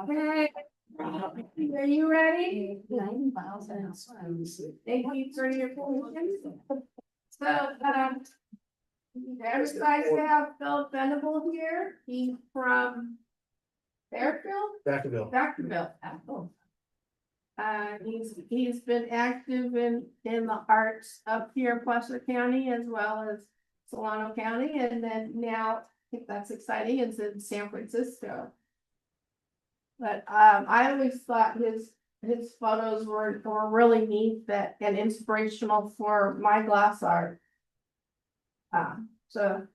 Okay. Are you ready? Thank you for your questions. So, there's guys have Phillip Venable here. He's from Fairfield? Vacaville. Oh. He's been active in the arts up here in Placer County as well as Solano County, and then now, I think that's exciting, it's in San Francisco. But I always thought his photos were really neat and inspirational for my glass art. So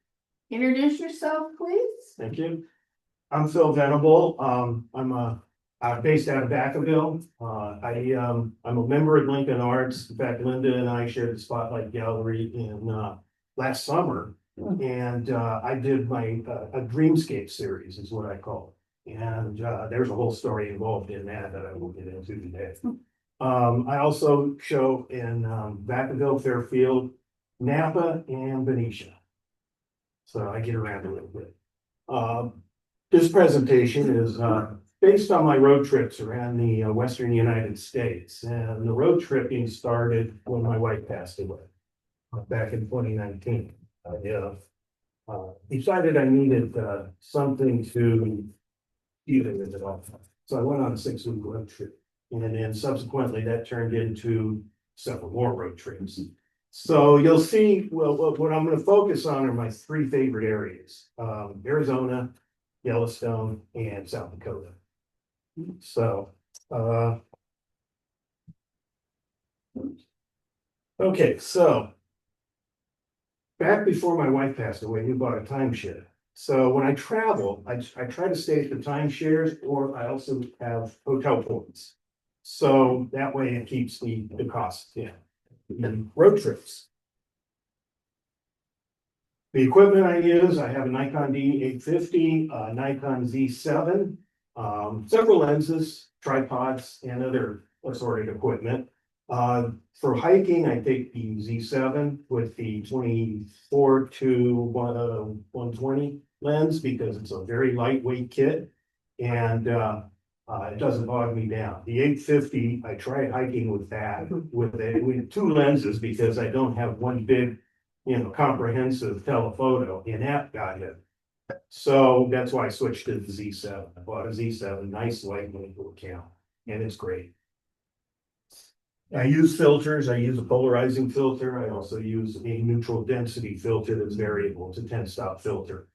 introduce yourself, please. Thank you. I'm Phil Venable. I'm based out of Vacaville. I'm a member of Lincoln Arts. In fact, Linda and I shared the Spotlight Gallery in last summer, and I did my a Dreamscape series, is what I call it. And there's a whole story involved in that I won't get into today. I also show in Vacaville, Fairfield, Napa, and Benicia. So I get around a little bit. This presentation is based on my road trips around the Western United States. And the road tripping started when my wife passed away back in 2019. I decided I needed something to dealing with it all. So I went on a 6-week road trip, and then subsequently that turned into several more road trips. So you'll see, well, what I'm going to focus on are my 3 favorite areas: Arizona, Yellowstone, and South Dakota. So, okay, so back before my wife passed away, we bought a timeshare. So when I travel, I try to stay at the timeshares, or I also have hotel points. So that way it keeps the cost down. And road trips. The equipment I use, I have a Nikon D850, Nikon Z7, several lenses, tripods, and other assorted equipment. For hiking, I take the Z7 with the 24 to 120 lens because it's a very lightweight kit, and it doesn't bog me down. The 850, I tried hiking with that with 2 lenses because I don't have one big, comprehensive telephoto, and that got it. So that's why I switched to the Z7. I bought a Z7, nice lightweight little camera, and it's great. I use filters. I use a polarizing filter. I also use a neutral density filter that's variable. It's a 10-stop filter.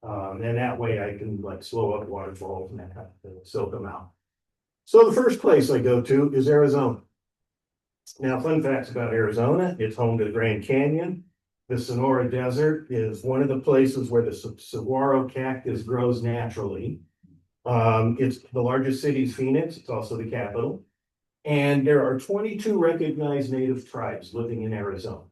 And that way I can slow up waterfalls and that kind of thing, silk them out. So the first place I go to is Arizona. Now, fun facts about Arizona: it's home to the Grand Canyon. The Sonora Desert is one of the places where the saguaro cactus grows naturally. It's the largest city is Phoenix. It's also the capital. And there are 22 recognized native tribes living in Arizona.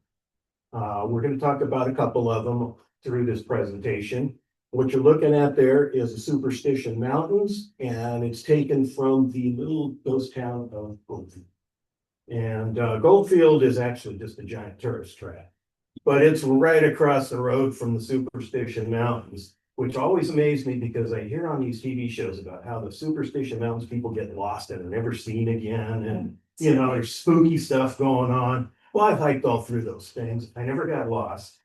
We're going to talk about a couple of them through this presentation. What you're looking at there is the Superstition Mountains, and it's taken from the little ghost town of Goldfield. And Goldfield is actually just a giant tourist trap, but it's right across the road from the Superstition Mountains, which always amazed me because I hear on these TV shows about how the Superstition Mountains people get lost and are never seen again. And, there's spooky stuff going on. Well, I've hiked all through those things. I never got lost.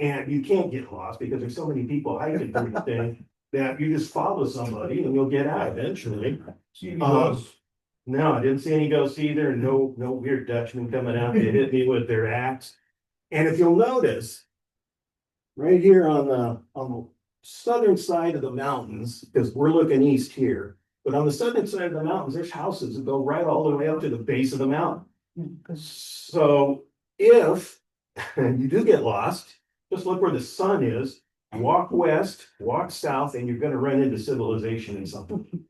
And you can't get lost because there's so many people hiking through the thing that you just follow somebody and you'll get out eventually. No, I didn't see any ghosts either. No weird Dutchmen coming out to hit me with their axe. And if you'll notice, right here on the southern side of the mountains, because we're looking east here, but on the southern side of the mountains, there's houses that go right all the way up to the base of the mountain. So if you do get lost, just look where the sun is, walk west, walk south, and you're going to run into civilization and something.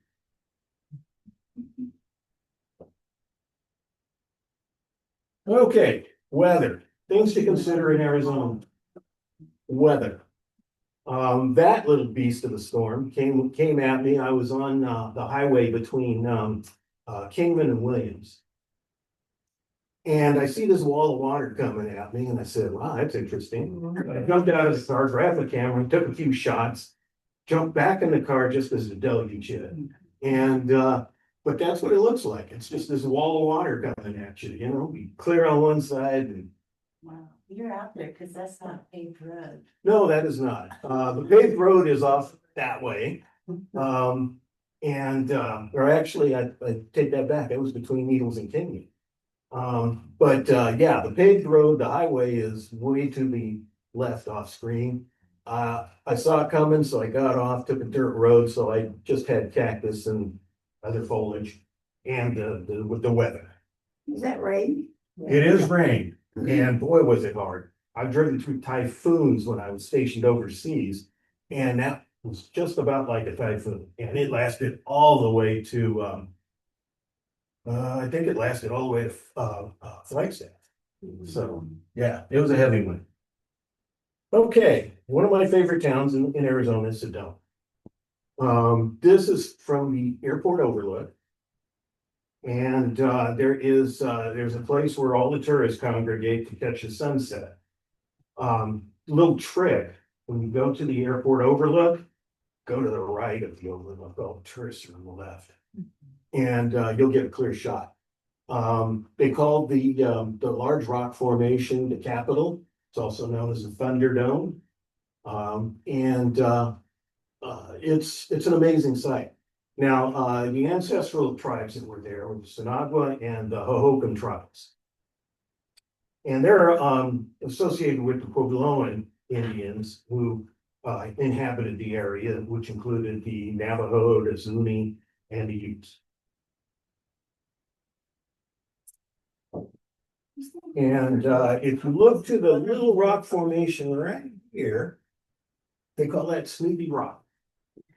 Okay, weather. Things to consider in Arizona. Weather. That little beast of a storm came at me. I was on the highway between Kingman and Williams. And I see this wall of water coming at me, and I said, wow, that's interesting. I jumped out of the car, grabbed the camera, took a few shots, jumped back in the car just as the deluge hit. And, but that's what it looks like. It's just this wall of water coming at you, you know, you clear on one side and. Wow, you're out there, cause that's not paved road. No, that is not. The paved road is off that way. Or actually, I take that back. It was between Needles and Kenyon. Yeah, the paved road, the highway is way to the left off screen. I saw it coming, so I got off, took a dirt road, so I just had cactus and other foliage and with the weather. Is that rain? It is rain, and boy, was it hard. I've driven through typhoons when I was stationed overseas, and that was just about like a typhoon, and it lasted all the way to, I think it lasted all the way to, Flagstaff. So, yeah, it was a heavy one. Okay, one of my favorite towns in Arizona is Sedona. This is from the airport overlook. And there's a place where all the tourists congregate to catch the sunset. Little trick, when you go to the airport overlook, go to the right of the overlook, all the tourists are on the left. And you'll get a clear shot. They call the large rock formation the Capitol. It's also known as the Thunderdome. It's an amazing sight. Now, the ancestral tribes that were there were the Sinagua and the Hohokam tribes. And they're associated with the Puebloan Indians who inhabited the area, which included the Navajo, the Zuni, and the Utes. And if you look to the little rock formation right here, they call that Snoopy Rock.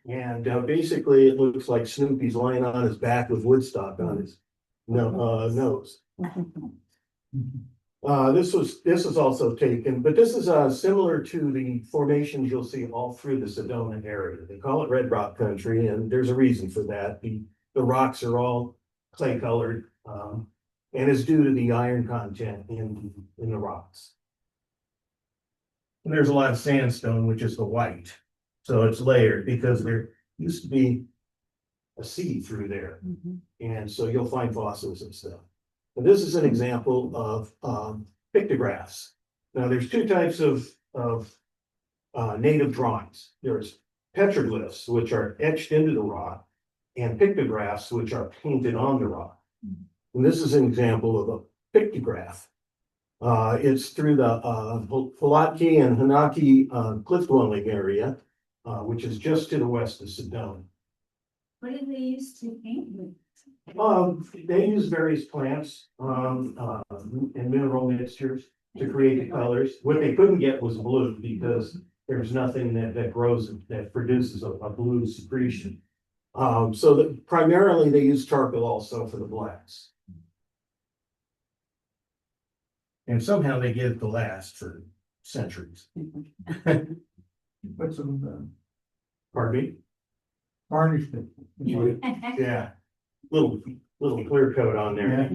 And basically, it looks like Snoopy's lying on his back with Woodstock on his nose. This was also taken, but this is similar to the formations you'll see all through the Sedona area. They call it Red Rock Country, and there's a reason for that. The rocks are all clay colored, and is due to the iron content in the rocks. And there's a lot of sandstone, which is the white. So it's layered because there used to be a sea through there. And so you'll find fossils and stuff. And this is an example of pictographs. Now there's two types of native drawings. There's petroglyphs, which are etched into the rock, and pictographs, which are painted on the rock. And this is an example of a pictograph. It's through the Pulaski and Hanaki cliff dwelling area, which is just to the west of Sedona. What did they use to paint with? They use various plants and mineral mixtures to create the colors. What they couldn't get was blue because there's nothing that grows that produces a blue secretion. So that primarily they use charcoal also for the blacks. And somehow they get it to last for centuries. Put some Pardon me? varnish. Yeah, little clear coat on there.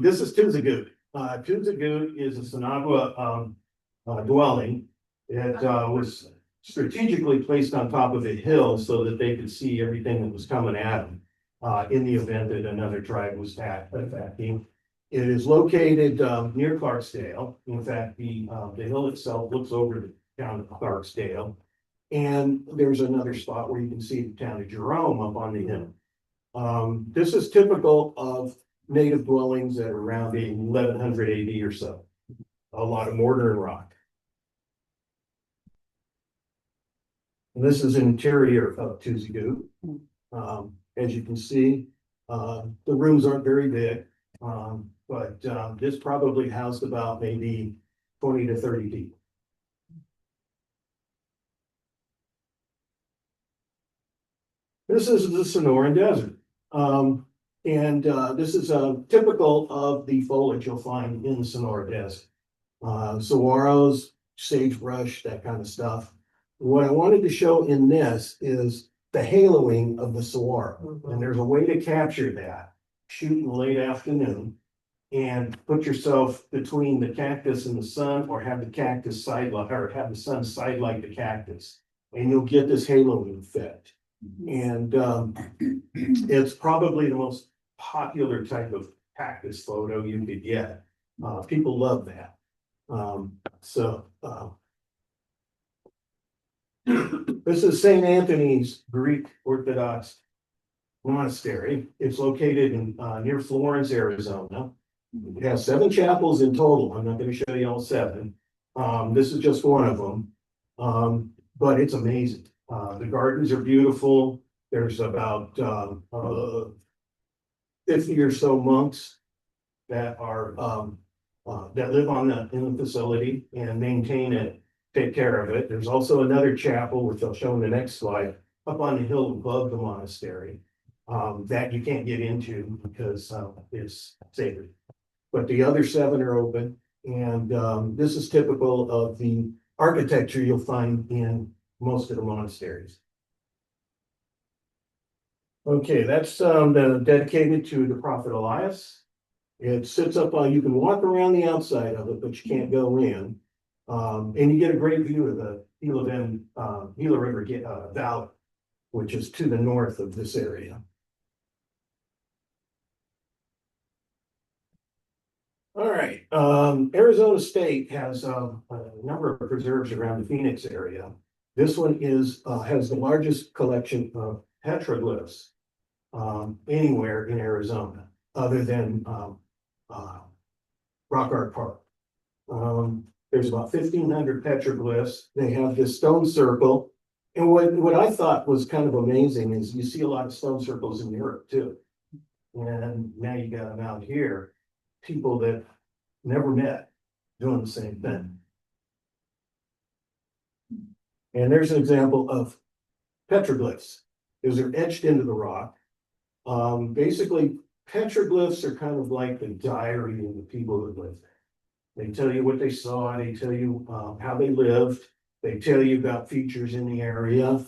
This is Tuzagoot. Tuzagoot is a Sinagua dwelling. It was strategically placed on top of a hill so that they could see everything that was coming at them in the event that another tribe was attacking. It is located near Clarksdale. In fact, the hill itself looks over down to Clarksdale. And there's another spot where you can see the town of Jerome up on the hill. This is typical of native dwellings that are around 1100 AD or so. A lot of mortar and rock. And this is interior of Tuzagoot. As you can see, the rooms aren't very big, but this probably housed about maybe 20 to 30 people. This is the Sonoran Desert. This is typical of the foliage you'll find in the Sonora Desert. Saguaros, sagebrush, that kind of stuff. What I wanted to show in this is the haloing of the saguaro. And there's a way to capture that. Shoot in the late afternoon and put yourself between the cactus and the sun, or have the cactus sidelight, or have the sun sidelight the cactus. And you'll get this haloing effect. And it's probably the most popular type of cactus photo you could get. People love that. This is St. Anthony's Greek Orthodox Monastery. It's located in near Florence, Arizona. It has 7 chapels in total. I'm not going to show you all 7. This is just one of them. But it's amazing. The gardens are beautiful. There's about 50 or so monks that are that live in the facility and maintain it, take care of it. There's also another chapel, which I'll show in the next slide, up on the hill above the monastery, that you can't get into because it's sacred. But the other 7 are open, and this is typical of the architecture you'll find in most of the monasteries. Okay, that's dedicated to the prophet Elias. It sits up on, you can walk around the outside of it, but you can't go in. And you get a great view of the Gila River Valley, which is to the north of this area. All right, Arizona State has a number of preserves around the Phoenix area. This one has the largest collection of petroglyphs anywhere in Arizona, other than Rock Art Park. There's about 1,500 petroglyphs. They have this stone circle. And what I thought was kind of amazing is you see a lot of stone circles in Europe too. And now you got them out here, people that never met doing the same thing. And there's an example of petroglyphs. Those are etched into the rock. Basically, petroglyphs are kind of like the diary of the people that lived there. They tell you what they saw, they tell you how they lived, they tell you about features in the area.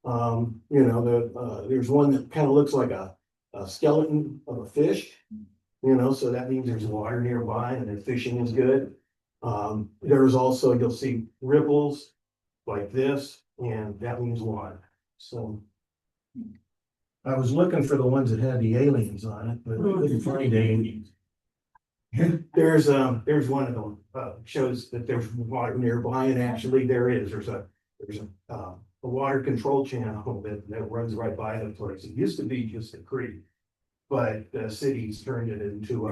There's one that kind of looks like a skeleton of a fish, so that means there's water nearby and the fishing is good. There's also, you'll see ripples like this, and that means water. So I was looking for the ones that had the aliens on it, but I couldn't find aliens. There's one of them, shows that there's water nearby, and actually there is. There's a water control channel that runs right by the place. It used to be just a creek, but the city's turned it into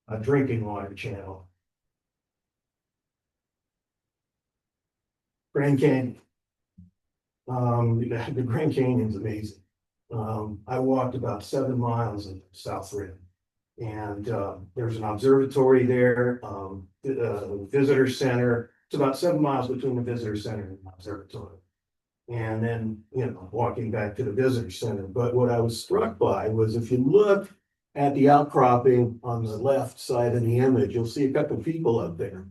a drinking water channel. Grand Canyon. The Grand Canyon's amazing. I walked about 7 miles in South Rim, and there's an observatory there, visitor center. It's about 7 miles between the visitor center and the observatory. And then, walking back to the visitor center. But what I was struck by was if you look at the outcropping on the left side of the image, you'll see a couple of people up there.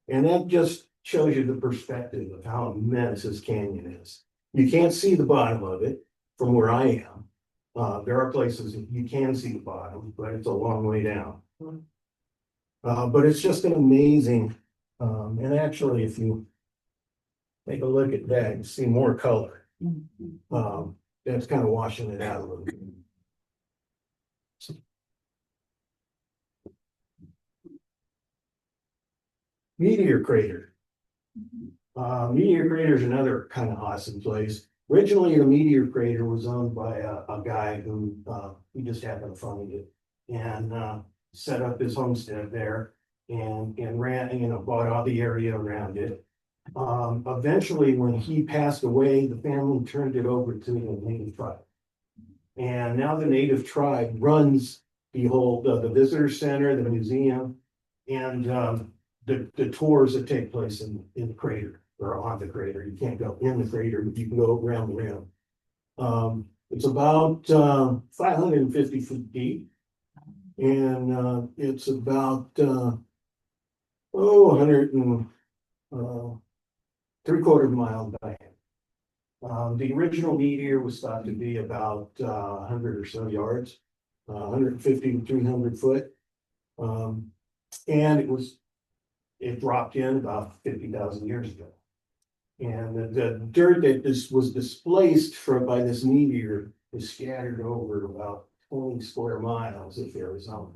And that just shows you the perspective of how immense this canyon is. You can't see the bottom of it from where I am. There are places that you can see the bottom, but it's a long way down. But it's just an amazing, and actually, if you take a look at that, you see more color. That's kind of washing it out a little bit. Meteor crater. Meteor crater is another kind of awesome place. Originally, the meteor crater was owned by a guy who he just happened to find it and set up his homestead there and ran, bought all the area around it. Eventually, when he passed away, the family turned it over to the native tribe. And now the native tribe runs the visitor center, the museum, and the tours that take place in the crater or on the crater. You can't go in the crater, but you can go around the rim. It's about 550 feet deep, and it's about 100 and 3/4 mile diameter. The original meteor was thought to be about 100 or so yards, 150 to 300 foot, and it dropped in about 50,000 years ago. And the dirt that was displaced by this meteor is scattered over about 20 square miles of Arizona.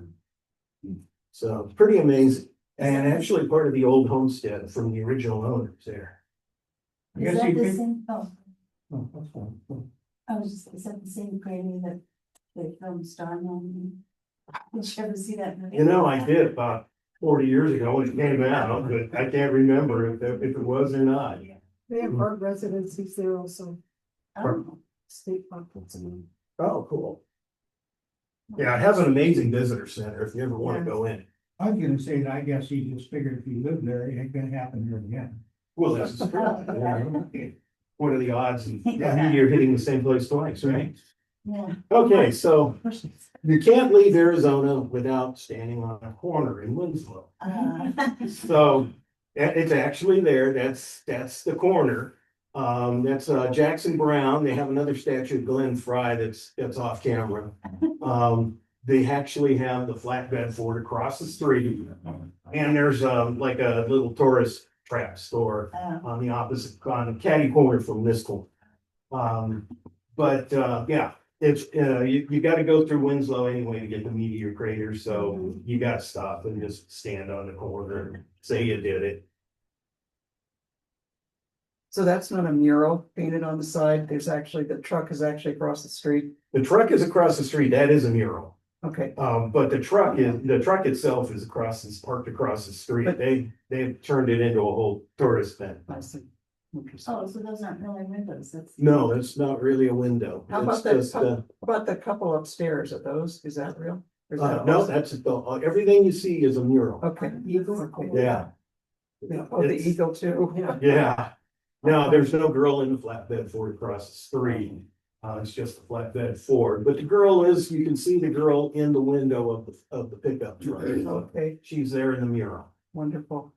So pretty amazing. And actually part of the old homestead from the original owners there. Is that the same, Oh, that's fine. is that the same granny that they filmed Starman? Did you ever see that movie? You know, I did about 40 years ago when it came out, but I can't remember if it was or not. They have art residencies there also, Oh, state parks and. Oh, cool. Yeah, it has an amazing visitor center if you ever want to go in. I was gonna say that I guess he just figured if he lived there, it ain't gonna happen here again. Well, this is true. What are the odds? Yeah. You're hitting the same place twice, right? yeah. Okay, so you can't leave Arizona without standing on a corner in Winslow. So it's actually there. That's the corner. That's Jackson Brown. They have another statue of Glenn Fry that's off camera. They actually have the flatbed Ford across the street. And there's like a little tourist trap store on the opposite, on the catty corner from this corner. Yeah, it's you got to go through Winslow anyway to get the meteor crater, so you got to stop and just stand on the corner and say you did it. So that's not a mural painted on the side, there's actually, the truck is actually across the street, The truck is across the street. That is a mural. okay. But the truck itself is parked across the street. But- They've turned it into a whole tourist thing. I see. Interesting. Oh, so those aren't really windows, that's. No, it's not really a window. How It's about that, just, how about the couple upstairs, are those, is that real? Or is that no, also- that's everything you see is a mural. Okay. Okay. Yeah. Oh, the It's- eagle too. Yeah. No, there's no girl in the flatbed Ford across the street. It's just a flatbed Ford, but the girl is, you can see the girl in the window of the pickup truck. Okay, She's there in the mural. wonderful.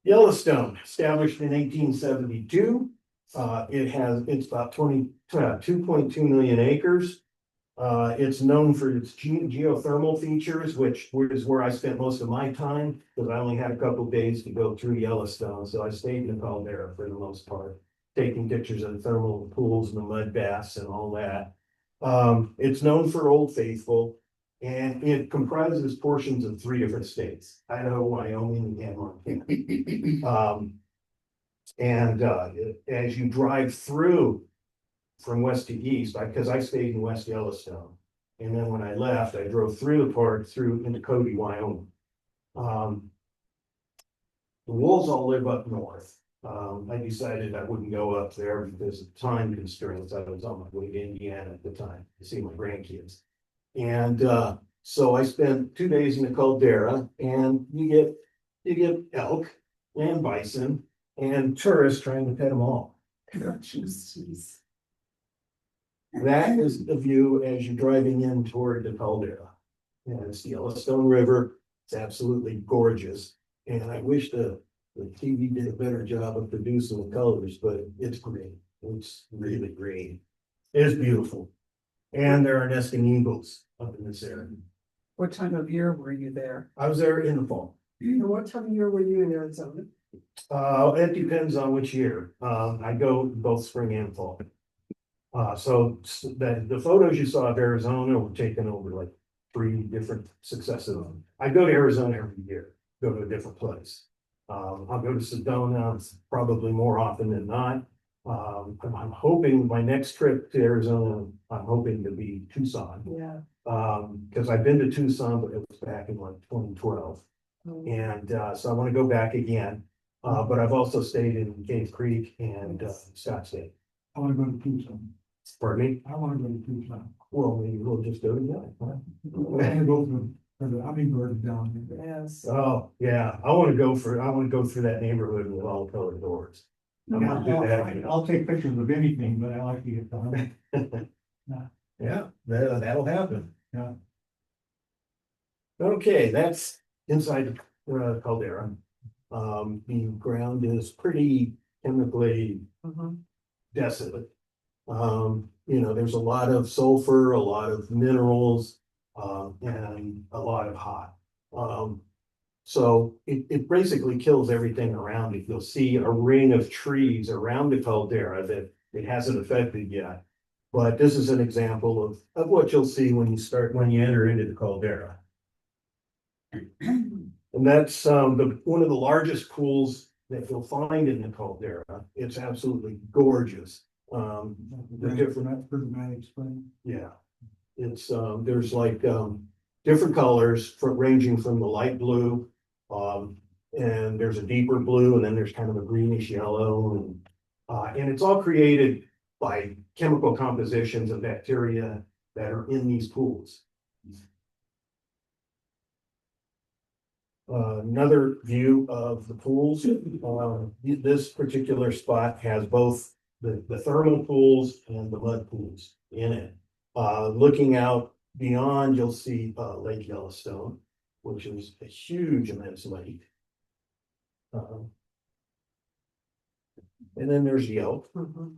Yellowstone, established in 1872. It's about 2.2 million acres. It's known for its geothermal features, which is where I spent most of my time, because I only had a couple of days to go through Yellowstone, so I stayed in the caldera for the most part, taking pictures of the thermal pools and the mud baths and all that. It's known for Old Faithful, and it comprises portions of 3 different states: Idaho, Wyoming, and Montana. As you drive through from west to east, because I stayed in West Yellowstone. And then when I left, I drove through the park through into Cody, Wyoming. The wolves all live up north. I decided I wouldn't go up there because of time constraints. I was on my way to Indiana at the time to see my grandkids. And so I spent 2 days in the caldera, and you get elk and bison and tourists trying to pet them all. Jeez. That is the view as you're driving in toward the caldera. And it's the Yellowstone River. It's absolutely gorgeous. And I wish the TV did a better job of producing the colors, but it's green. It's really green. It is beautiful. And there are nesting eagles up in this area. What time of year were you there? I was there in the fall. And what time of year were you in Arizona? It depends on which year. I go both spring and fall. So the photos you saw of Arizona were taken over like 3 different successive. I go to Arizona every year, go to a different place. I'll go to Sedona probably more often than not. I'm hoping my next trip to Arizona, I'm hoping to be Tucson. Yeah. Because I've been to Tucson, but it was back in like 2012. And so I want to go back again. But I've also stayed in Cave Creek and Scottsdale. I wanna go to Tucson. Pardon me? I wanna go to Tucson. Well, maybe we'll just go together. I wanna go for the hummingbirds down there. Yes. Oh, yeah, I want to go through that neighborhood with all colored doors. I'm gonna do that. I'll take pictures of anything, but I like to get the Yeah, that'll happen. Yeah. Okay, that's inside the caldera. The ground is pretty chemically desolate. There's a lot of sulfur, a lot of minerals, and a lot of hot. So it basically kills everything around it. You'll see a ring of trees around the caldera that it hasn't affected yet. But this is an example of what you'll see when you enter into the caldera. And that's one of the largest pools that you'll find in the caldera. It's absolutely gorgeous. The different, That's pretty much explained. yeah, it's there's like different colors ranging from the light blue. And there's a deeper blue, and then there's kind of a greenish yellow, and it's all created by chemical compositions of bacteria that are in these pools. Another view of the pools. This particular spot has both the thermal pools and the mud pools in it. Looking out beyond, you'll see Lake Yellowstone, which is a huge, immense lake. And then there's Yelp. And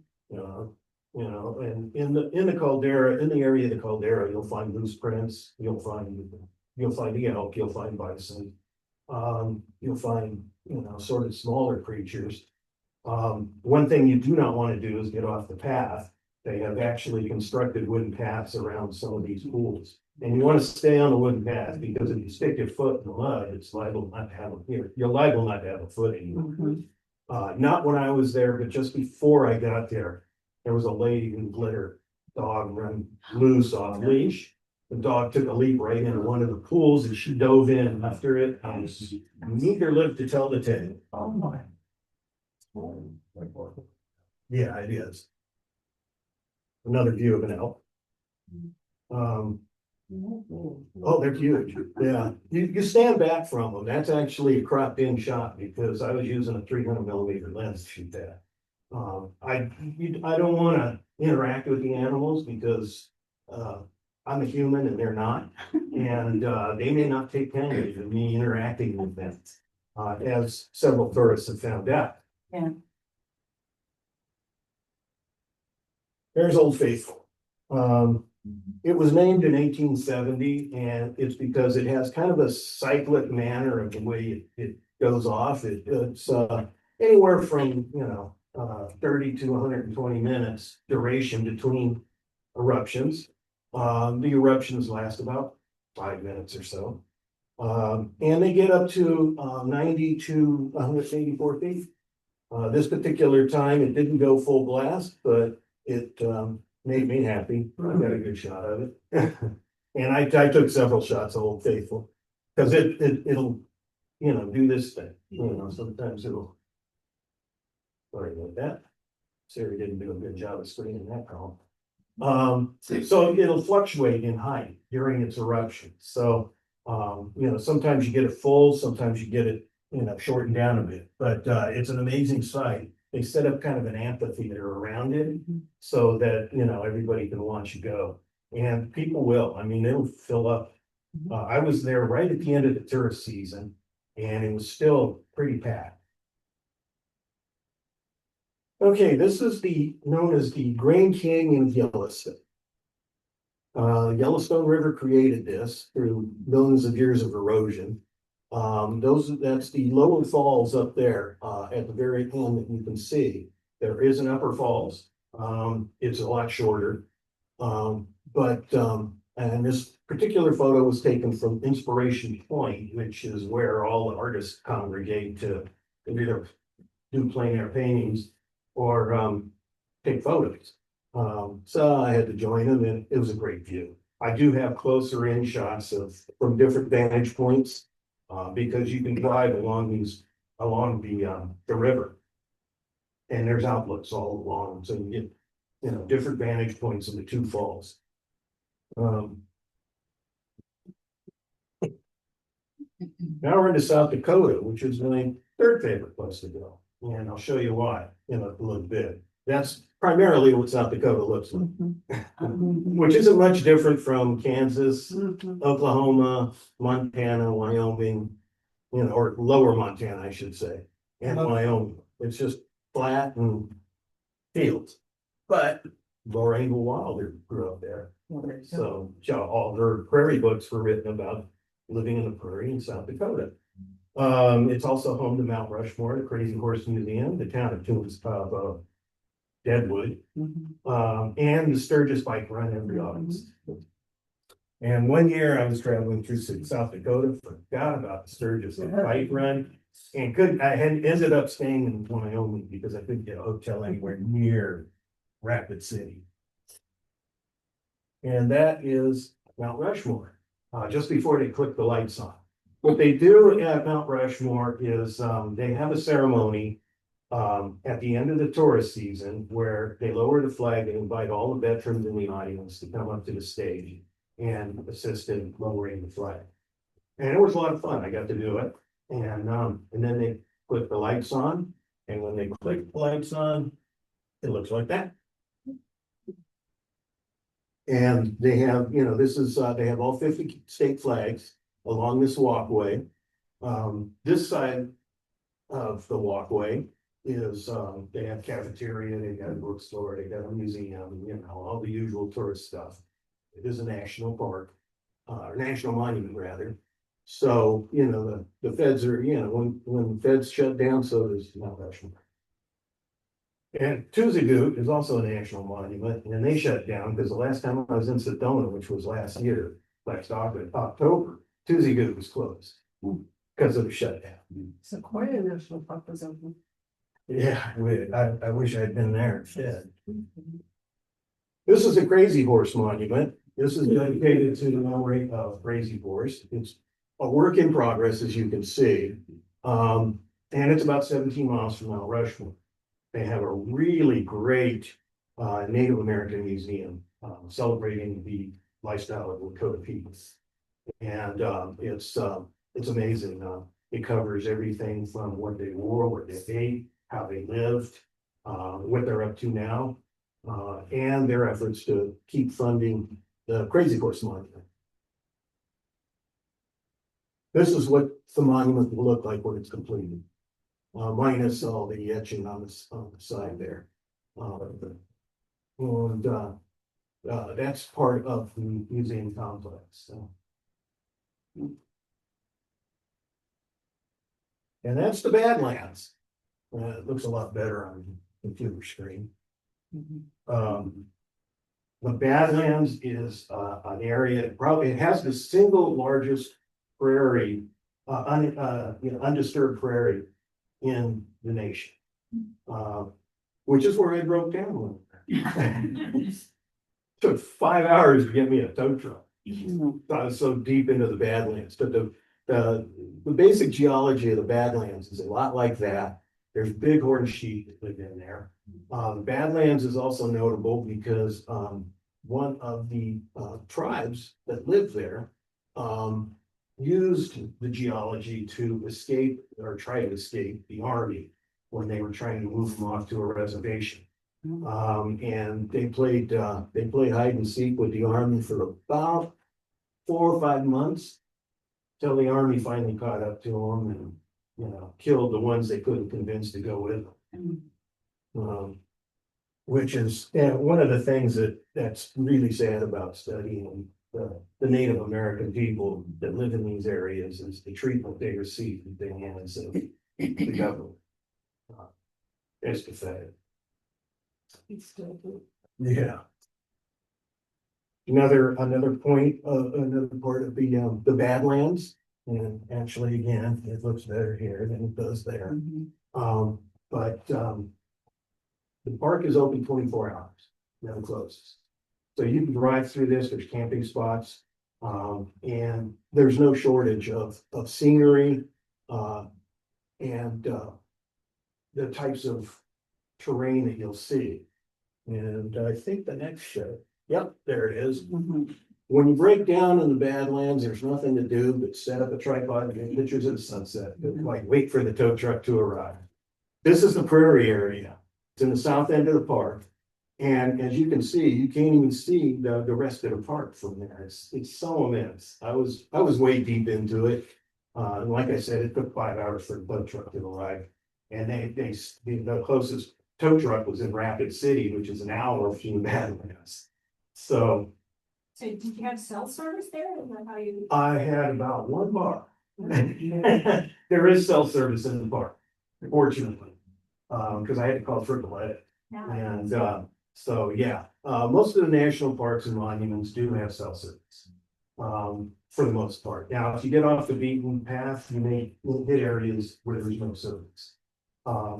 in the caldera, in the area of the caldera, you'll find moose prints, you'll find elk, you'll find bison. You'll find, sort of smaller creatures. One thing you do not want to do is get off the path. They have actually constructed wooden paths around some of these pools. And you want to stay on the wooden path, because if you stick your foot in the mud, it's liable not to have you're liable not to have a footing. Not when I was there, but just before I got there, there was a lady who let her dog run loose off leash. The dog took a leap right into one of the pools, and she dove in after it, and neither lived to tell the tale. Oh, my. Yeah, it is. Another view of an elk. Oh, they're huge. Yeah, you stand back from them. That's actually a cropped in shot, because I was using a 300mm lens to shoot that. I don't want to interact with the animals, because I'm a human and they're not, and they may not take kindly to me interacting with them, as several tourists have found out. Yeah. There's Old Faithful. It was named in 1870, and it's because it has kind of a cyclic manner of the way it goes off. It's anywhere from 30 to 120 minutes duration between eruptions. The eruptions last about 5 minutes or so. And they get up to 90 to 184 feet. This particular time, it didn't go full blast, but it made me happy. I got a good shot of it. And I took several shots of Old Faithful, because it'll, do this thing. Sometimes it'll. Sorry about that. Siri didn't do a good job of screening that call. So it'll fluctuate in height during its eruption. So, sometimes you get it full, sometimes you get it, shortened down a bit, but it's an amazing sight. They set up kind of an amphitheater around it so that, everybody can watch you go, and people will. I mean, it'll fill up. I was there right at the end of the tourist season, and it was still pretty packed. Okay, this is known as the Grand Canyon of Yellowstone. Yellowstone River created this through millions of years of erosion. That's the lower falls up there, at the very end that you can see. There is an upper falls. It's a lot shorter. And this particular photo was taken from Inspiration Point, which is where all the artists congregate to either do plein air paintings or take photos. So I had to join them, and it was a great view. I do have closer in shots from different vantage points, because you can drive along the river, and there's outlets all along, so you get different vantage points of the two falls. Now we're into South Dakota, which is my third favorite place to go, and I'll show you why in a little bit. That's primarily what South Dakota looks like, which isn't much different from Kansas, Oklahoma, Montana, Wyoming, or lower Montana, I should say, and Wyoming. It's just flat and fields, but Laura Ingalls Wilder grew up there. So all her prairie books were written about living in the prairie in South Dakota. It's also home to Mount Rushmore, the Crazy Horse Museum, the town of Deadwood, and the Sturgis Bike Run every August. And one year I was traveling through South Dakota, forgot about the Sturgis Bike Run. And I had ended up staying in Wyoming because I couldn't get a hotel anywhere near Rapid City. And that is Mount Rushmore, just before they click the lights on. What they do at Mount Rushmore is, they have a ceremony at the end of the tourist season where they lower the flag and invite all the veterans in the audience to come up to the stage and assist in lowering the flag. And it was a lot of fun. I got to do it. And then they put the lights on, and when they click the lights on, it looks like that. And they have, they have all 50 state flags along this walkway. This side of the walkway is, they have cafeteria, they got a bookstore, they got a museum, all the usual tourist stuff. It is a national park, or national monument rather. So, the feds are, when the feds shut down, so does Mount Rushmore. And Tuzagoot is also a national monument, and they shut down because the last time I was in Sedona, which was last October, Tuzagoot was closed because of the shutdown. Sequoia National Park was open. Yeah, I wish I'd been there instead. This is a Crazy Horse monument. This is dedicated to the memory of Crazy Horse. It's a work in progress, as you can see. And it's about 17 miles from Mount Rushmore. They have a really great Native American museum celebrating the lifestyle of the Lakota peoples. And it's amazing. It covers everything from what they wore, what they ate, how they lived, what they're up to now, and their efforts to keep funding the Crazy Horse Monument. This is what the monument will look like when it's completed, minus all the etching on the side there. That's part of the museum complex. So. And that's the Badlands. It looks a lot better on the computer screen. The Badlands is an area, it has the single largest prairie, undisturbed prairie in the nation. Which is where I broke down. Took 5 hours to get me a tow truck. I was so deep into the Badlands, but the basic geology of the Badlands is a lot like that. There's bighorn sheep that live in there. The Badlands is also notable because one of the tribes that lived there used the geology to escape or try to escape the army when they were trying to move them off to a reservation. And they played hide and seek with the army for about 4 or 5 months till the army finally caught up to them and killed the ones they couldn't convince to go with them. Which is one of the things that's really sad about studying the Native American people that live in these areas is the treatment they receive at the hands of the government. It's pathetic. Yeah. Another point, another part of the Badlands, and actually, again, it looks better here than it does there. But the park is open 24 hours, never closes. So you can drive through this, there's camping spots, and there's no shortage of scenery, and the types of terrain that you'll see. And I think the next show, yep, there it is. When you break down in the Badlands, there's nothing to do but set up a tripod and get pictures of the sunset, like wait for the tow truck to arrive. This is the prairie area. It's in the south end of the park. And as you can see, you can't even see the rest of the park from there. It's so immense. I was way deep into it. Like I said, it took 5 hours for the tow truck to arrive. And the closest tow truck was in Rapid City, which is an hour from the Badlands. So did you have cell service there, or how you? I had about one bar. There is cell service in the park, fortunately. Because I had to call AAA. And, so, yeah, most of the national parks and monuments do have cell service. For the most part. Now, if you get off the beaten path, you may hit areas where there's no service.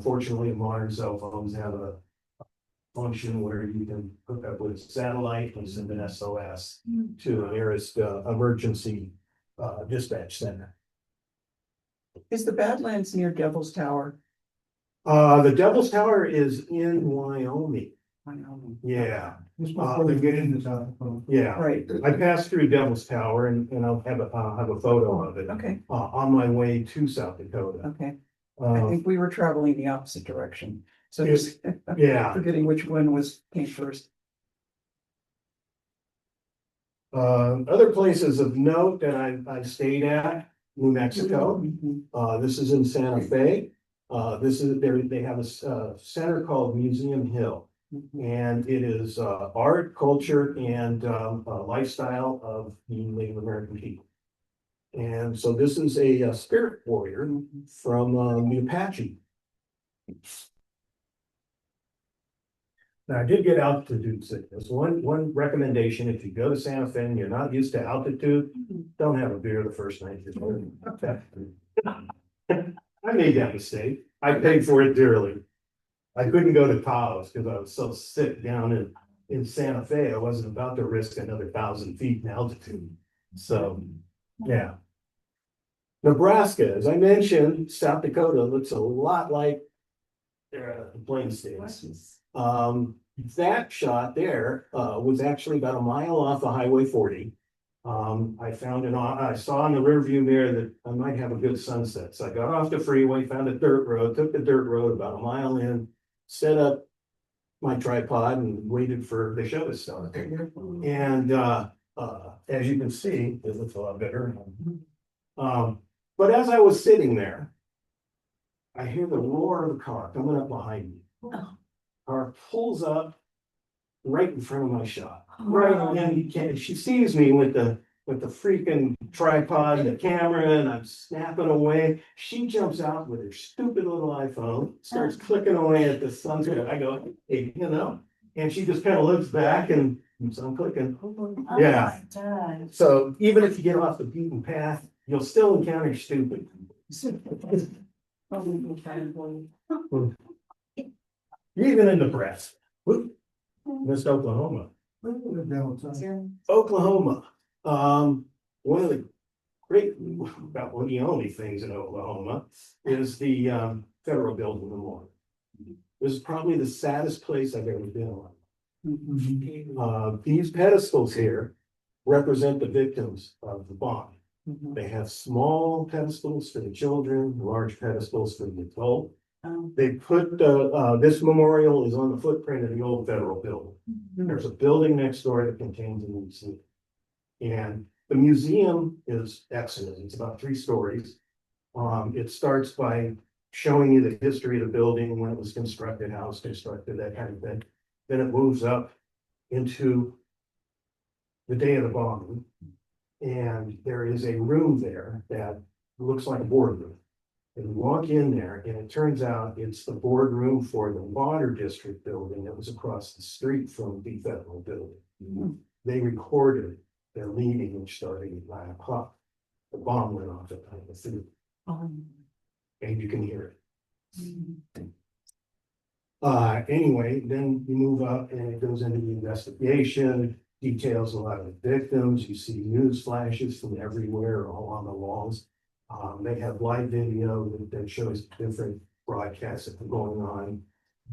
Fortunately, modern cell phones have a function where you can hook up with satellite and send an SOS to the nearest, emergency, dispatch center. Is the Badlands near Devil's Tower? The Devil's Tower is in Wyoming. Yeah, Just before we get into South Dakota. yeah. Right, I passed through Devil's Tower and I'll have a photo of it, okay, on my way to South Dakota. okay. I Uh, think we were traveling the opposite direction. So Yes. just yeah, forgetting which one came first. other places of note that I stayed at, New Mexico. This is in Santa Fe. This is, they have a center called Museum Hill. And it is art, culture, and lifestyle of the Native American people. And so this is a spirit warrior from the Apache. Now, I did get altitude sickness. One recommendation, if you go to Santa Fe and you're not used to altitude, don't have a beer the first night you're there. I made that mistake. I paid for it dearly. I couldn't go to Taos because I was so sick down in Santa Fe. I wasn't about to risk another 1,000 feet in altitude. So, yeah. Nebraska, as I mentioned, South Dakota looks a lot like the Plains States. That shot there was actually about a mile off of Highway 40. I saw in the rearview mirror that I might have a good sunset. So I got off the freeway, found a dirt road, took the dirt road about a mile in, set up my tripod and waited for the show to start. And as you can see, it looks a lot better. But as I was sitting there, I hear the roar of a car coming up behind me. Car pulls up right in front of my shot. Right, and she sees me with the freaking tripod and the camera, and I'm snapping away. She jumps out with her stupid little iPhone, starts clicking away at the sunset. I go, hey, and she just kind of looks back and so I'm clicking. Yeah. So even if you get off the beaten path, you'll still encounter stupid. Even in Nebraska. Whoop. Missed Oklahoma. Oklahoma, one of the great, about one of the only things in Oklahoma is the federal building memorial. This is probably the saddest place I've ever been on. These pedestals here represent the victims of the bomb. They have small pedestals for the children, large pedestals for the adult. They put this memorial is on the footprint of the old federal building. There's a building next door that contains a museum. And the museum is excellent. It's about 3 stories. It starts by showing you the history of the building, when it was constructed, how it was constructed, that kind of thing. Then it moves up into the day of the bombing. And there is a room there that looks like a boardroom. And you walk in there and it turns out it's the boardroom for the water district building that was across the street from the federal building. They recorded their meeting, which started at 9 o'clock. The bomb went off at 9:03. And you can hear it. Anyway, then you move up and it goes into the investigation, details a lot of the victims. You see news flashes from everywhere along the walls. They have live video that shows different broadcasts that were going on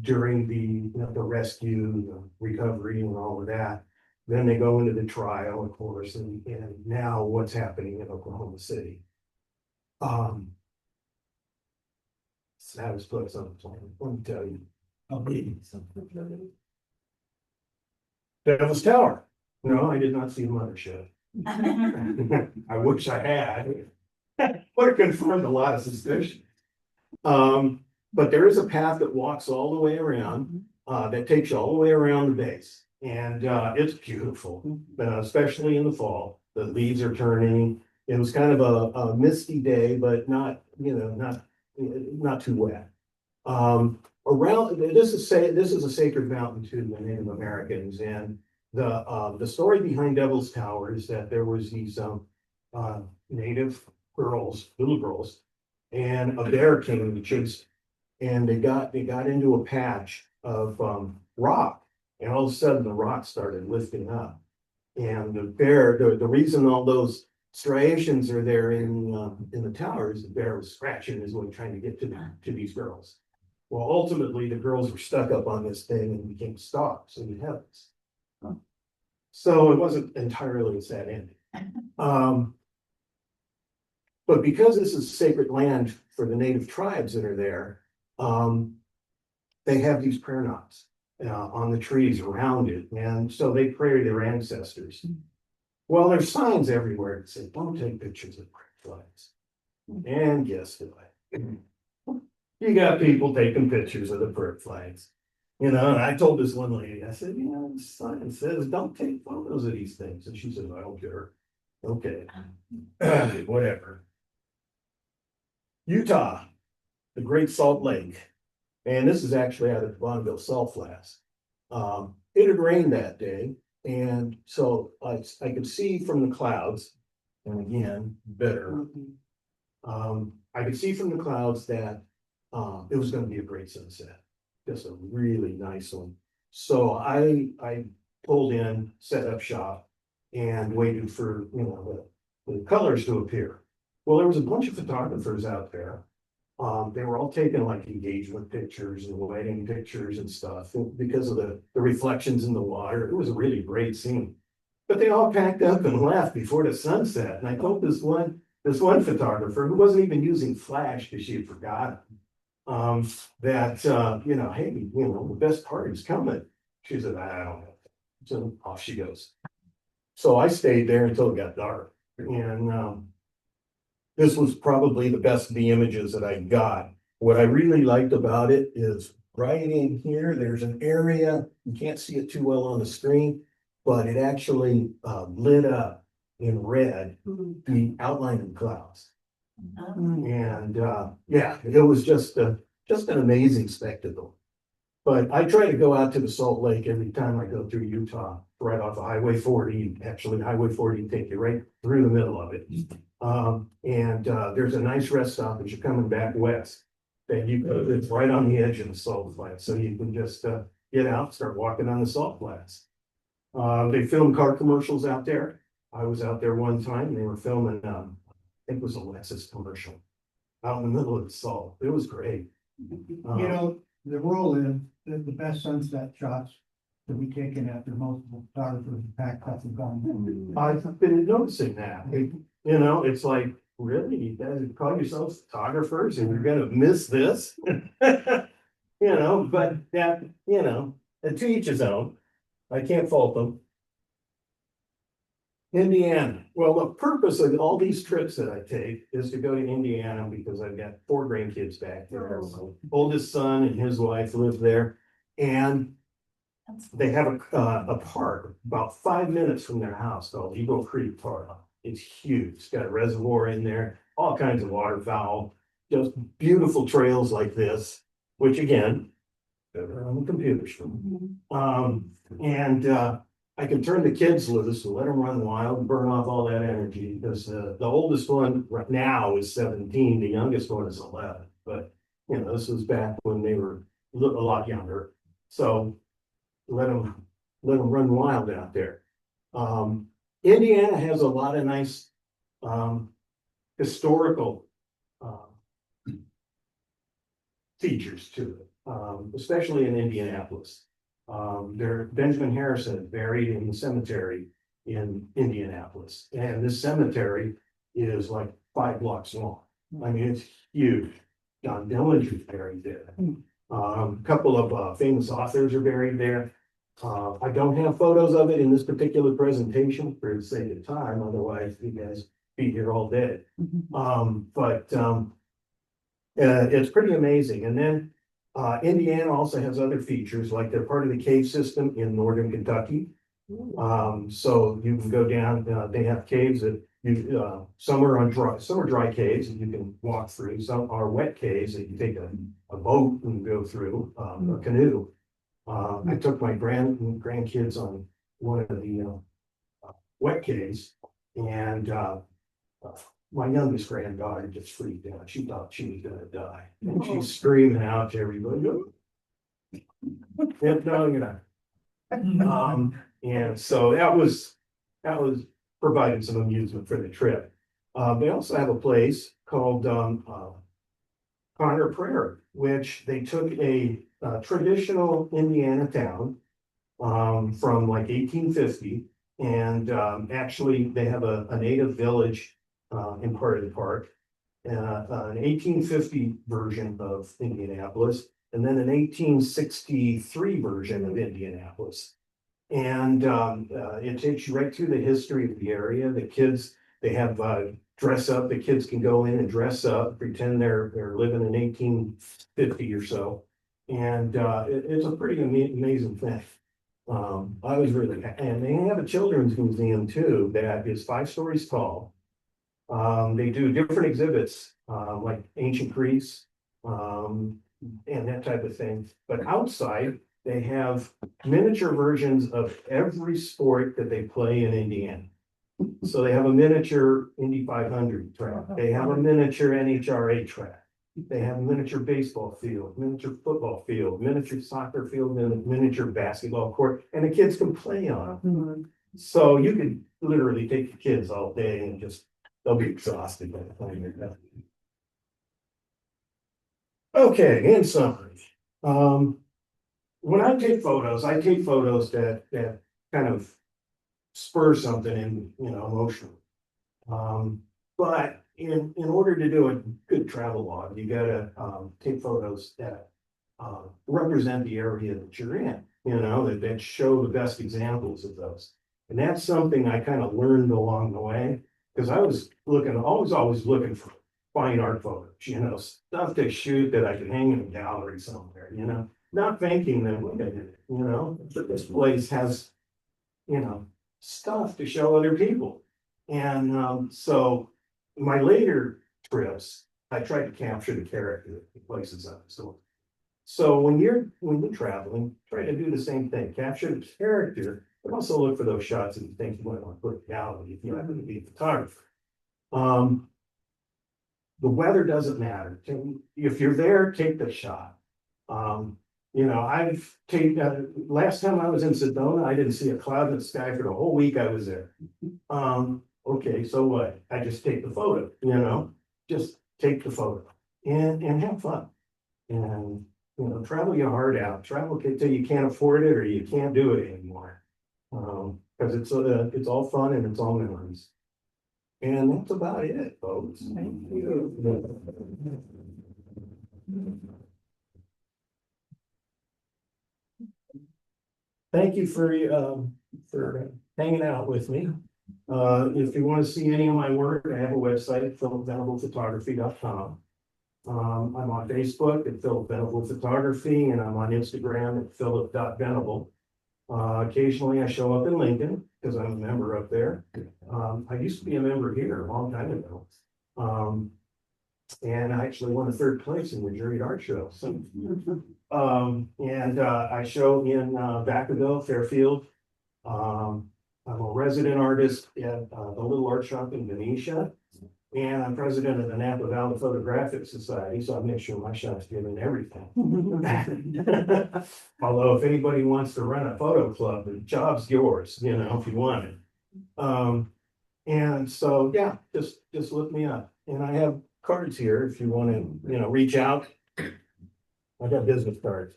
during the rescue, the recovery, and all of that. Then they go into the trial, of course, and now what's happening in Oklahoma City. Saddest place on the planet, let me tell you. Devil's Tower. No, I did not see the mothership. I wish I had. Would have confirmed a lot of suspicion. But there is a path that walks all the way around, that takes you all the way around the base. And it's beautiful, especially in the fall. The leaves are turning. It was kind of a misty day, but not not too wet. Around, this is a sacred mountain to the Native Americans, and the story behind Devil's Tower is that there was these, native girls, little girls, and a bear came and chased, and they got into a patch of, rock, and all of a sudden the rock started lifting up. And the bear, the reason all those striations are there in the tower is the bear was scratching his way trying to get to these girls. Well, ultimately, the girls were stuck up on this thing and became stars in the heavens. So it wasn't entirely a sad ending. But because this is sacred land for the native tribes that are there, they have these prayer knots on the trees around it, and so they pray to their ancestors. Well, there's signs everywhere that say, "Don't take pictures of prayer flags." And guess what? You got people taking pictures of the prayer flags. And I told this one lady, I said, the sign says, "Don't take photos of these things." And she said, "I don't care." Okay, whatever. Utah, the Great Salt Lake. And this is actually out of the Bonneville Salt Flats. It had rained that day, and so I could see from the clouds, and again, better. I could see from the clouds that it was going to be a great sunset, just a really nice one. So I pulled in, set up shop, and waited for the colors to appear. Well, there was a bunch of photographers out there. They were all taking like engagement pictures and wedding pictures and stuff because of the reflections in the water. It was a really great scene. But they all packed up and left before the sunset. And I told this one photographer who wasn't even using flash because she had forgotten that hey, the best part is coming. She said, "I don't know." So off she goes. So I stayed there until it got dark. And this was probably the best of the images that I got. What I really liked about it is right in here, there's an area, you can't see it too well on the screen, but it actually lit up in red, the outline of the clouds. And it was just an amazing spectacle. But I try to go out to the Salt Lake every time I go through Utah, right off of Highway 40. Actually, Highway 40 take you right through the middle of it. There's a nice rest stop as you're coming back west that it's right on the edge of the salt flats. So you can just get out, start walking on the salt flats. They film car commercials out there. I was out there one time, they were filming, I think it was a Lexus commercial out in the middle of the salt. It was great. The rule is that the best sunset shots to be taken after multiple photographers packed up and gone. I've been noticing that. It's like, really, you guys call yourselves photographers and you're gonna miss this? But that, and to each his own. I can't fault them. Indiana. Well, the purpose of all these trips that I take is to go to Indiana because I've got 4 grandkids back there. My oldest son and his wife live there, and they have a park about 5 minutes from their house called Eagle Creek Park. It's huge. It's got a reservoir in there, all kinds of waterfowl, just beautiful trails like this, which again, they're on the computer screen. I can turn the kids loose and let them run wild and burn off all that energy because the oldest one right now is 17, the youngest one is 11. But this was back when they were a lot younger. So let them run wild out there. Indiana has a lot of nice historical features to it, especially in Indianapolis. Benjamin Harrison is buried in the cemetery in Indianapolis, and this cemetery is like 5 blocks long. I mean, it's huge. John Dillinger's buried there. A couple of famous authors are buried there. I don't have photos of it in this particular presentation for the sake of time, otherwise you guys be here all day. It's pretty amazing. And then Indiana also has other features, like they're part of the cave system in northern Kentucky. So you can go down, they have caves that some are dry caves that you can walk through, some are wet caves that you take a boat and go through, a canoe. I took my grandkids on one of the wet caves, and my youngest granddaughter just freaked out. She thought she was gonna die, and she's screaming out to everybody, "Get down, get out." And so that was providing some amusement for the trip. They also have a place called Conner Prairie, which they took a traditional Indiana town from like 1850, and actually they have a native village in part of the park, an 1850 version of Indianapolis, and then an 1863 version of Indianapolis. And it takes you right through the history of the area. The kids, they have dress up. The kids can go in and dress up, pretend they're living in 1850 or so. And it's a pretty amazing thing. I was really, and they have a children's museum too that is 5 stories tall. They do different exhibits, like ancient Greece, and that type of thing. But outside, they have miniature versions of every sport that they play in Indiana. So they have a miniature Indy 500 track. They have a miniature NHRA track. They have a miniature baseball field, miniature football field, miniature soccer field, and a miniature basketball court, and the kids can play on them. So you could literally take the kids all day and just, they'll be exhausted by the time they're done. Okay, in summary, when I take photos that kind of spur something in, emotional. But in order to do a good travel log, you gotta take photos that represent the area that you're in, that show the best examples of those. And that's something I kind of learned along the way, because I was always looking for fine art photos, stuff to shoot that I could hang in a gallery somewhere, not thinking that, look at it, that this place has, stuff to show other people. And so my later trips, I tried to capture the character of the places I was going. So when you're traveling, try to do the same thing, capture the character, but also look for those shots that you think you might want to put in the gallery if you happen to be a photographer. The weather doesn't matter. If you're there, take the shot. I've taken, last time I was in Sedona, I didn't see a cloud in the sky for the whole week I was there. Okay, so what? I just take the photo, just take the photo and have fun. And, travel your heart out, travel till you can't afford it or you can't do it anymore. Because it's all fun and it's all memories. And that's about it, folks. Thank you. Thank you for hanging out with me. If you want to see any of my work, I have a website, phillipvenablephotography.com. I'm on Facebook at Phillip Venable Photography, and I'm on Instagram at phillip.venable. Occasionally I show up in Lincoln because I'm a member up there. I used to be a member here a long time ago. And I actually won a 3rd place in the juried art show. So, I show in Vacaville, Fairfield. I'm a resident artist at the Little Art Shop in Venetia. And I'm president of the Napa Valley Photographic Society, so I make sure my shots get in everything. Although if anybody wants to run a photo club, the job's yours, if you want it. And so, yeah, just look me up. And I have cards here if you want to, reach out. I got business cards.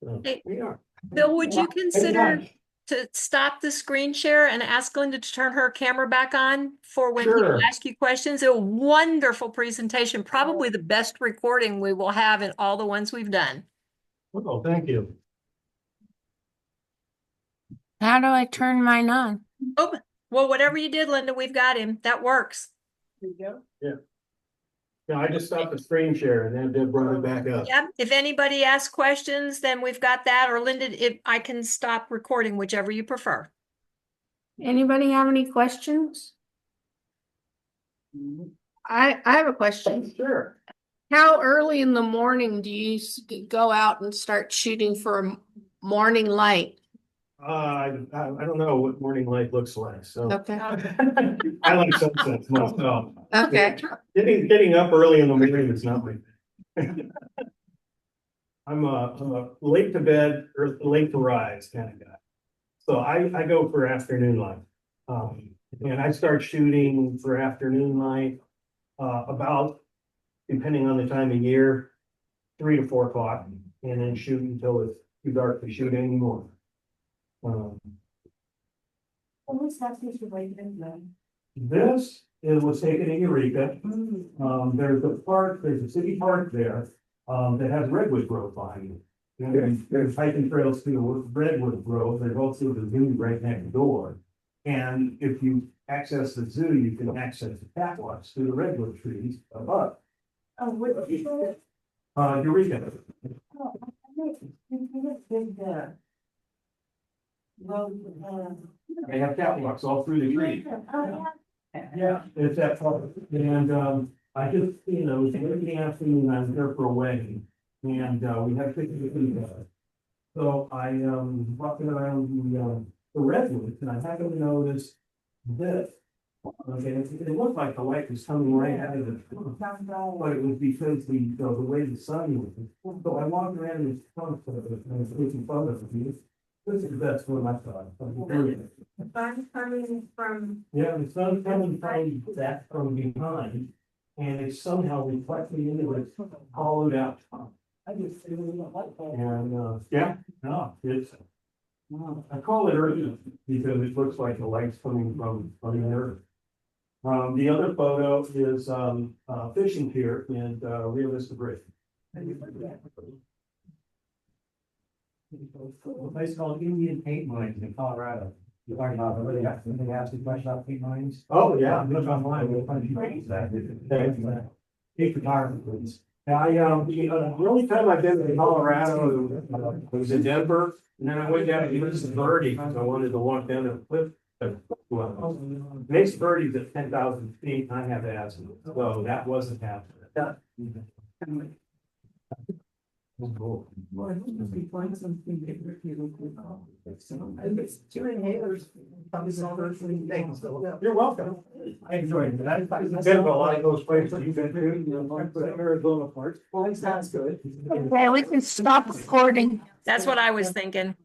So, Hey, we are. Bill, would you consider Anytime. to stop the screen share and ask Linda to turn her camera back on for when Sure. people ask you questions? A wonderful presentation, probably the best recording we will have in all the ones we've done. Oh, thank you. How do I turn mine on? Oh, well, whatever you did, Linda, we've got him. That works. There you go. Yeah, I just stopped the screen share and then it brought it back up. Yeah, if anybody asks questions, then we've got that. Or Linda, if I can stop recording, whichever you prefer. Anybody have any questions? I have a question. Sure. How early in the morning do you go out and start shooting for morning light? I don't know what morning light looks like, so Okay, I like sunsets myself. okay. Getting up early in the morning is not my. I'm a late to bed or late to rise kind of guy. So I go for afternoon light. And I start shooting for afternoon light, about, depending on the time of year, 3 to 4 o'clock, and then shoot until it's too dark to shoot anymore. Always has to be right in This it was taken in Eureka. There's a city park there, that has redwood grove behind it. And there's hiking trails to the redwood grove. There's also the zoo right next door. And if you access the zoo, you can access the catwalks through the redwood trees above. Oh, what did you say? Eureka. Oh, big, road, They have catwalks all through the trees. oh, Yeah, it's that part. And, I just, it was late in the afternoon, I was there for a wedding, and, we had pictures of. So I, walking around the redwoods, and I happened to notice this. Okay, it looked like the light was coming right out of the, but it was because the way the sun was. So I walked around this front of it, and I was taking photos of these. This is the best one I thought. I'm coming from. Yeah, the sun's coming from that from behind, and it's somehow reflecting into its hollowed out top. I just really don't like that. And, yeah, no, it's, I call it earth because it looks like the light's coming from the earth. The other photo is, fishing pier in, Rio Vista Bridge. A place called Indian Paint Mines in Colorado. You talking about, somebody asked the question about paint mines? Oh, yeah. Look online, you'll find a few pages that. Take photography. I, the only time I've been to Colorado was in Denver, and then I went down to Mesa Verde because I wanted to walk down a cliff. Well, Mesa Verde's at 10,000 feet, and I have asthma, so that wasn't happening. Well, I hope we find something that you and it's two inhalers. Probably some other things. You're welcome. I enjoyed it. I've been to a lot of those places you've been to. Arizona parts. Well, sounds good. Okay, we can stop recording. That's what I was thinking.